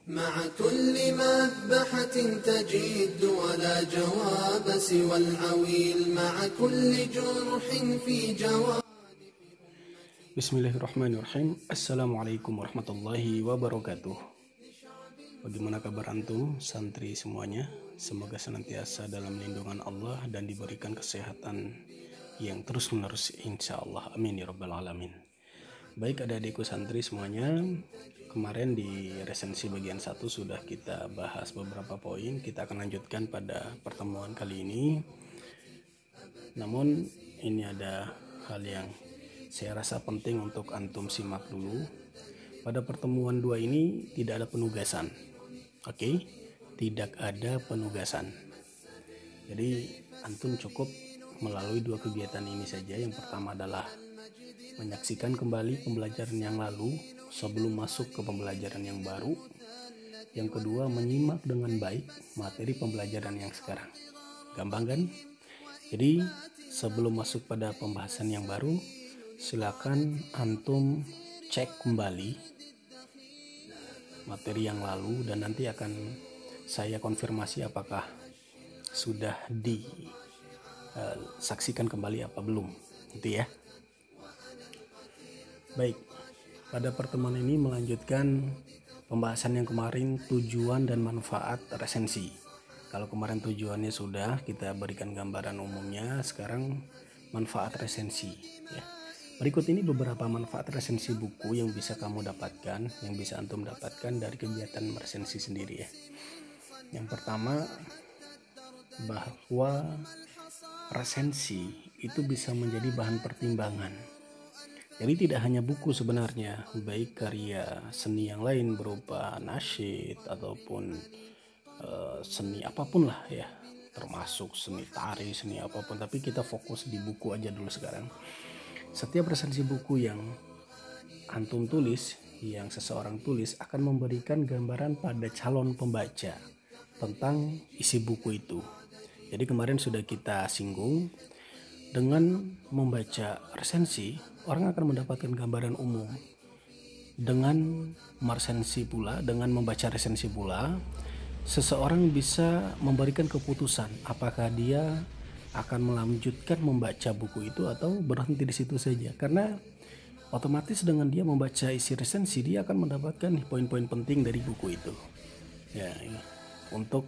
مع كل مذبحة تجد ولا جواب سوى العويل مع كل جرح في جواب. Bismillahirrahmanirrahim. Assalamualaikum warahmatullahi wabarakatuh. Bagaimana kabar antum, santri semuanya? Semoga senantiasa dalam lindungan Allah dan diberikan kesehatan yang terus menerus, insya Allah. Amin ya rabbal alamin. Baik adik-adikku santri semuanya, kemarin di resensi bagian 1 sudah kita bahas beberapa poin. Kita akan lanjutkan pada pertemuan kali ini. Namun ini ada hal yang saya rasa penting untuk antum simak dulu. Pada pertemuan 2 ini tidak ada penugasan. Oke? Tidak ada penugasan. Jadi antum cukup melalui 2 kegiatan ini saja. Yang pertama adalah menyaksikan kembali pembelajaran yang lalu sebelum masuk ke pembelajaran yang baru. Yang kedua, menyimak dengan baik materi pembelajaran yang sekarang. Gampang kan? Jadi sebelum masuk pada pembahasan yang baru, silakan antum cek kembali materi yang lalu dan nanti akan saya konfirmasi apakah sudah disaksikan kembali apa belum, gitu ya. Baik, pada pertemuan ini melanjutkan pembahasan yang kemarin, tujuan dan manfaat resensi. Kalau kemarin tujuannya sudah kita berikan gambaran umumnya, sekarang manfaat resensi ya. Berikut ini beberapa manfaat resensi buku yang bisa kamu dapatkan, yang bisa antum dapatkan dari kegiatan meresensi sendiri ya. Yang pertama, bahwa resensi itu bisa menjadi bahan pertimbangan. Jadi tidak hanya buku sebenarnya, baik karya seni yang lain berupa nasyid ataupun seni apapun lah ya, termasuk seni tari, seni apapun, tapi kita fokus di buku aja dulu sekarang. Setiap resensi buku yang antum tulis, yang seseorang tulis akan memberikan gambaran pada calon pembaca tentang isi buku itu. Jadi kemarin sudah kita singgung, dengan membaca resensi, orang akan mendapatkan gambaran umum. Dengan meresensi pula, dengan membaca resensi pula, seseorang bisa memberikan keputusan apakah dia akan melanjutkan membaca buku itu atau berhenti di situ saja. Karena otomatis dengan dia membaca isi resensi, dia akan mendapatkan poin-poin penting dari buku itu. Ya, untuk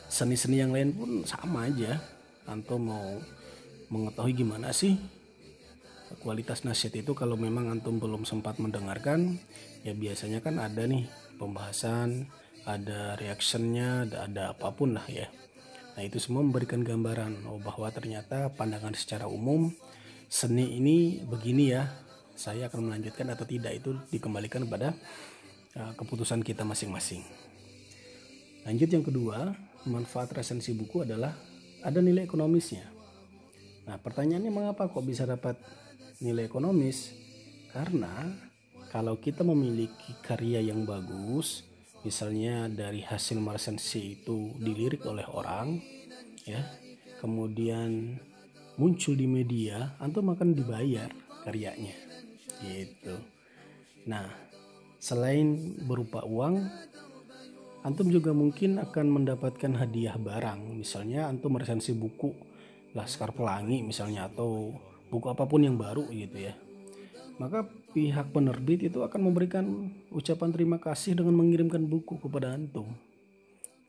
seni-seni yang lain pun sama aja. Antum mau mengetahui gimana sih kualitas nasyid itu, kalau memang antum belum sempat mendengarkan, ya biasanya kan ada nih pembahasan, ada reactionnya, ada apapun lah ya. Nah itu semua memberikan gambaran bahwa ternyata pandangan secara umum seni ini begini ya, saya akan melanjutkan atau tidak itu dikembalikan kepada keputusan kita masing-masing. Lanjut yang kedua, manfaat resensi buku adalah ada nilai ekonomisnya. Nah pertanyaannya, mengapa kok bisa dapat nilai ekonomis? Karena kalau kita memiliki karya yang bagus, misalnya dari hasil meresensi itu dilirik oleh orang ya, kemudian muncul di media, antum akan dibayar karyanya gitu. Nah selain berupa uang, antum juga mungkin akan mendapatkan hadiah barang. Misalnya antum meresensi buku Laskar Pelangi misalnya, atau buku apapun yang baru gitu ya, maka pihak penerbit itu akan memberikan ucapan terima kasih dengan mengirimkan buku kepada antum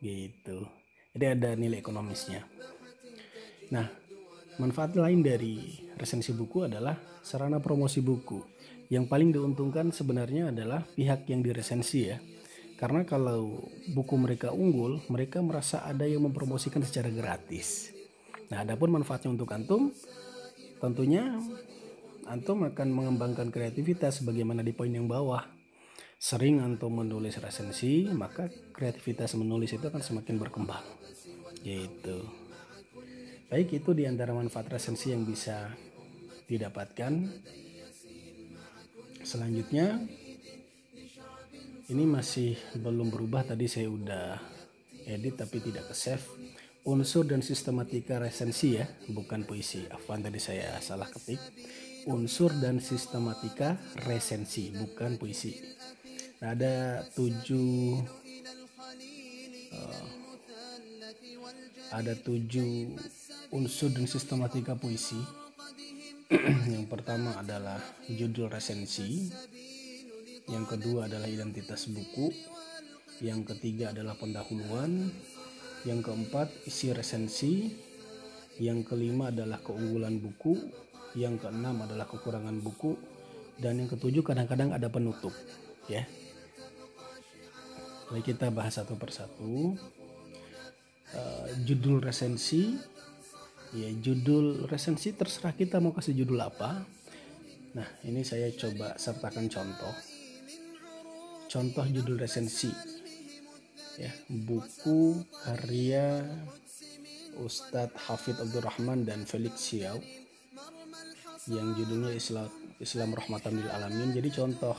gitu. Jadi ada nilai ekonomisnya. Nah manfaat lain dari resensi buku adalah sarana promosi buku. Yang paling diuntungkan sebenarnya adalah pihak yang diresensi ya, karena kalau buku mereka unggul, mereka merasa ada yang mempromosikan secara gratis. Nah adapun manfaatnya untuk antum, tentunya antum akan mengembangkan kreativitas sebagaimana di poin yang bawah. Sering antum menulis resensi, maka kreativitas menulis itu akan semakin berkembang gitu. Baik, itu di antara manfaat resensi yang bisa didapatkan. Selanjutnya, ini masih belum berubah, tadi saya udah edit tapi tidak ke save. Unsur dan sistematika resensi ya, bukan puisi. Afwan, tadi saya salah ketik. Unsur dan sistematika resensi, bukan puisi. Nah, ada 7 ada 7 unsur dan sistematika puisi. Yang pertama adalah judul resensi, yang kedua adalah identitas buku, yang ketiga adalah pendahuluan, yang keempat isi resensi, yang kelima adalah keunggulan buku, yang keenam adalah kekurangan buku, dan yang ketujuh kadang-kadang ada penutup, ya. Baik, kita bahas satu persatu. Judul resensi, ya, judul resensi terserah kita mau kasih judul apa. Nah, ini saya coba sertakan contoh judul resensi, ya, buku karya Ustadz Hafidz Abdul Rahman dan Felix Xiao yang judulnya Islam Rahmatan lil Alamin. Jadi contoh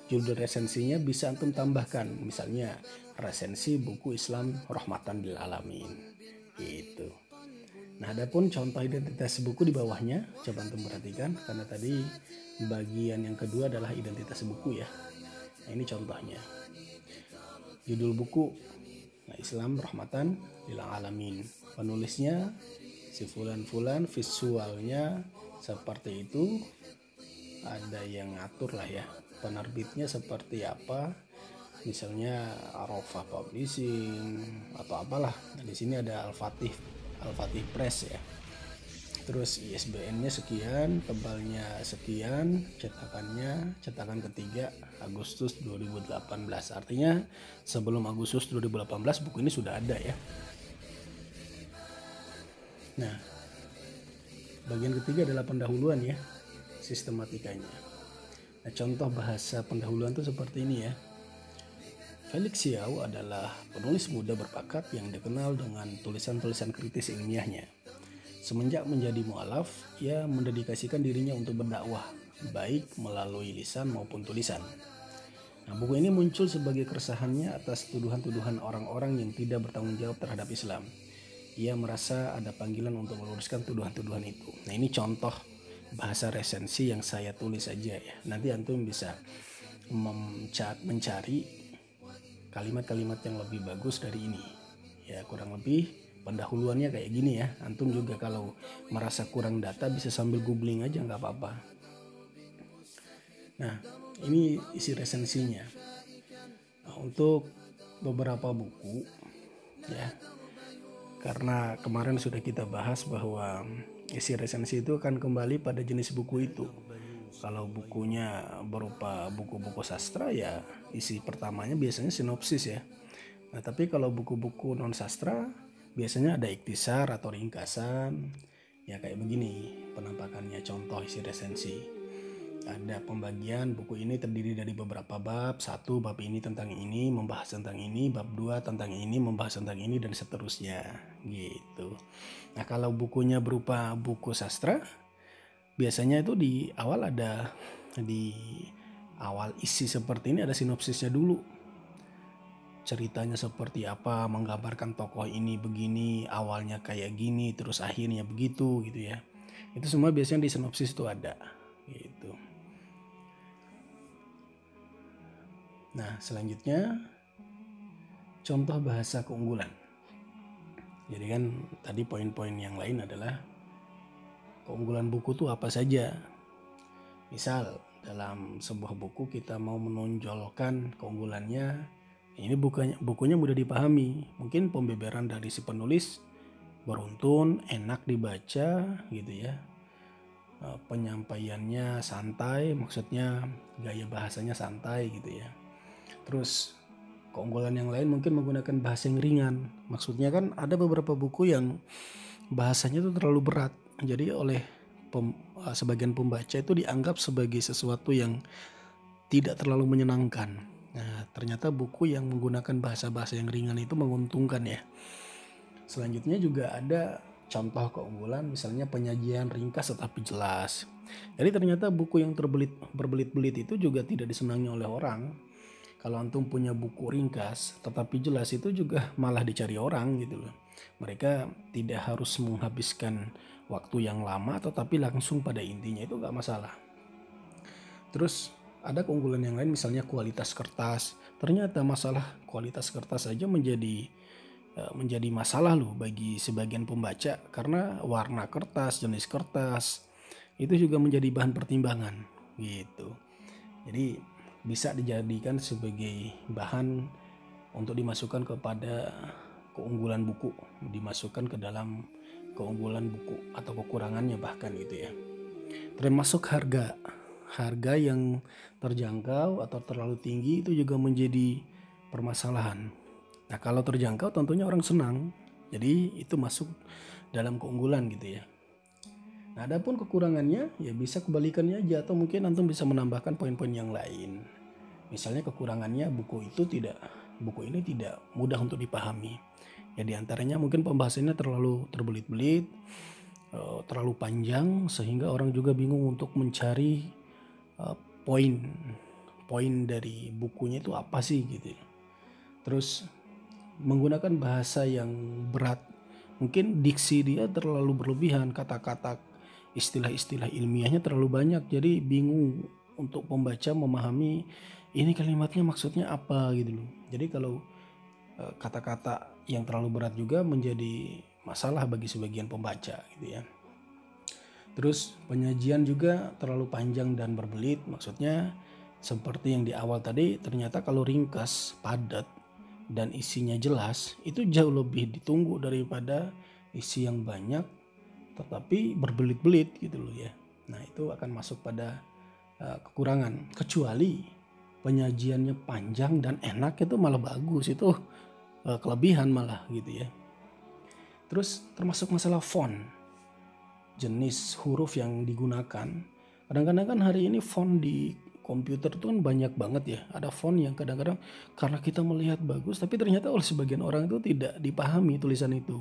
judul resensinya bisa antum tambahkan, misalnya resensi buku Islam Rahmatan lil Alamin, gitu. Nah, adapun contoh identitas buku di bawahnya coba antum perhatikan, karena tadi bagian yang kedua adalah identitas buku, ya. Nah, ini contohnya. Judul buku, nah, Islam Rahmatan lil Alamin. Penulisnya si fulan-fulan, visualnya seperti itu. Ada yang ngatur lah, ya. Penerbitnya seperti apa? Misalnya Arafah Publishing atau apalah. Nah, di sini ada Al-Fatih Press, ya. Terus ISBN-nya sekian, tebalnya sekian, cetakan ketiga Agustus 2018. Artinya sebelum Agustus 2018 buku ini sudah ada, ya. Nah, bagian ketiga adalah pendahuluan, ya, sistematikanya. Nah, contoh bahasa pendahuluan itu seperti ini, ya. Felix Xiao adalah penulis muda berbakat yang dikenal dengan tulisan-tulisan kritis ilmiahnya. Semenjak menjadi mu'alaf, ia mendedikasikan dirinya untuk berdakwah, baik melalui lisan maupun tulisan. Nah, buku ini muncul sebagai keresahannya atas tuduhan-tuduhan orang-orang yang tidak bertanggung jawab terhadap Islam. Ia merasa ada panggilan untuk meluruskan tuduhan-tuduhan itu. Nah, ini contoh bahasa resensi yang saya tulis saja, ya. Nanti antum bisa mencari kalimat-kalimat yang lebih bagus dari ini, ya. Kurang lebih pendahuluannya kayak gini, ya. Antum juga kalau merasa kurang data bisa sambil googling aja, nggak apa-apa. Nah, ini isi resensinya. Nah, untuk beberapa buku, ya, karena kemarin sudah kita bahas bahwa isi resensi itu akan kembali pada jenis buku itu. Kalau bukunya berupa buku-buku sastra, ya isi pertamanya biasanya sinopsis, ya. Nah, tapi kalau buku-buku non sastra biasanya ada ikhtisar atau ringkasan, ya, kayak begini penampakannya. Contoh isi resensi, ada pembagian buku ini terdiri dari beberapa bab. 1 bab ini tentang ini, membahas tentang ini. Bab 2 tentang ini, membahas tentang ini, dan seterusnya, gitu. Nah, kalau bukunya berupa buku sastra, biasanya itu di awal isi seperti ini ada sinopsisnya dulu. Ceritanya seperti apa, menggambarkan tokoh ini begini, awalnya kayak gini, terus akhirnya begitu, gitu, ya. Itu semua biasanya di sinopsis itu ada, gitu. Nah, selanjutnya contoh bahasa keunggulan. Jadi kan tadi poin-poin yang lain adalah keunggulan buku itu apa saja. Misal dalam sebuah buku kita mau menonjolkan keunggulannya, ini bukunya mudah dipahami. Mungkin pembeberan dari si penulis beruntun, enak dibaca, gitu, ya. Penyampaiannya santai, maksudnya gaya bahasanya santai, gitu, ya. Terus keunggulan yang lain mungkin menggunakan bahasa yang ringan. Maksudnya kan ada beberapa buku yang bahasanya itu terlalu berat. Jadi oleh sebagian pembaca itu dianggap sebagai sesuatu yang tidak terlalu menyenangkan. Nah, ternyata buku yang menggunakan bahasa-bahasa yang ringan itu menguntungkan, ya. Selanjutnya juga ada contoh keunggulan, misalnya penyajian ringkas tetapi jelas. Jadi ternyata buku yang berbelit-belit itu juga tidak disenangi oleh orang. Kalau antum punya buku ringkas tetapi jelas, itu juga malah dicari orang, gitu loh. Mereka tidak harus menghabiskan waktu yang lama, tetapi langsung pada intinya, itu gak masalah. Terus ada keunggulan yang lain, misalnya kualitas kertas. Ternyata masalah kualitas kertas saja menjadi menjadi masalah loh bagi sebagian pembaca, karena warna kertas, jenis kertas itu juga menjadi bahan pertimbangan gitu. Jadi bisa dijadikan sebagai bahan untuk dimasukkan kepada keunggulan buku, dimasukkan ke dalam keunggulan buku atau kekurangannya bahkan gitu ya. Termasuk harga yang terjangkau atau terlalu tinggi itu juga menjadi permasalahan. Nah, kalau terjangkau tentunya orang senang, jadi itu masuk dalam keunggulan gitu ya. Nah, adapun kekurangannya ya bisa kebalikannya aja, atau mungkin antum bisa menambahkan poin-poin yang lain. Misalnya kekurangannya buku ini tidak mudah untuk dipahami. Ya diantaranya mungkin pembahasannya terlalu terbelit-belit, terlalu panjang sehingga orang juga bingung untuk mencari poin dari bukunya itu apa sih gitu. Terus menggunakan bahasa yang berat, mungkin diksi dia terlalu berlebihan, kata-kata istilah-istilah ilmiahnya terlalu banyak, jadi bingung untuk pembaca memahami ini kalimatnya maksudnya apa gitu loh. Jadi kalau kata-kata yang terlalu berat juga menjadi masalah bagi sebagian pembaca gitu ya. Terus penyajian juga terlalu panjang dan berbelit, maksudnya seperti yang di awal tadi, ternyata kalau ringkas, padat, dan isinya jelas itu jauh lebih ditunggu daripada isi yang banyak tetapi berbelit-belit gitu loh ya. Nah itu akan masuk pada kekurangan, kecuali penyajiannya panjang dan enak itu malah bagus, itu kelebihan malah gitu ya. Terus termasuk masalah font, jenis huruf yang digunakan. Kadang-kadang kan hari ini font di komputer itu kan banyak banget ya. Ada font yang kadang-kadang karena kita melihat bagus, tapi ternyata oleh sebagian orang itu tidak dipahami tulisan itu.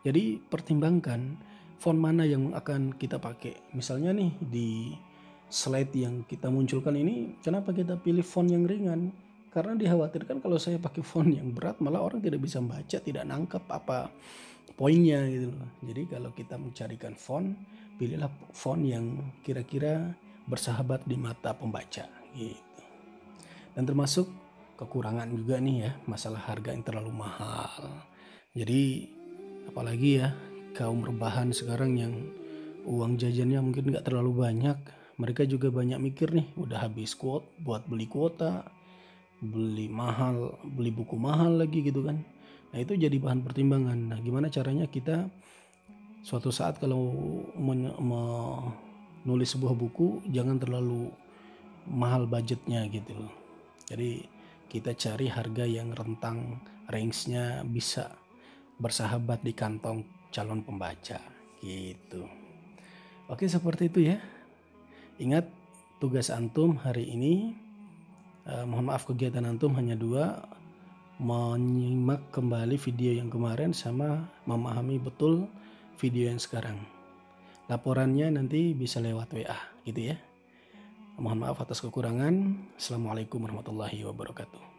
Jadi pertimbangkan font mana yang akan kita pakai. Misalnya nih di slide yang kita munculkan ini, kenapa kita pilih font yang ringan? Karena dikhawatirkan kalau saya pakai font yang berat malah orang tidak bisa baca, tidak nangkep apa poinnya gitu loh. Jadi kalau kita mencarikan font, pilihlah font yang kira-kira bersahabat di mata pembaca gitu. Dan termasuk kekurangan juga nih ya, masalah harga yang terlalu mahal. Jadi apalagi ya kaum rebahan sekarang yang uang jajannya mungkin gak terlalu banyak, mereka juga banyak mikir nih, udah habis kuota buat beli kuota, beli buku mahal lagi gitu kan. Nah itu jadi bahan pertimbangan. Nah gimana caranya kita suatu saat kalau menulis sebuah buku jangan terlalu mahal budgetnya gitu loh. Jadi kita cari harga yang rentang, range-nya bisa bersahabat di kantong calon pembaca gitu. Oke seperti itu ya. Ingat tugas antum hari ini, mohon maaf kegiatan antum hanya 2, menyimak kembali video yang kemarin sama memahami betul video yang sekarang. Laporannya nanti bisa lewat WA gitu ya. Mohon maaf atas kekurangan. Assalamualaikum warahmatullahi wabarakatuh.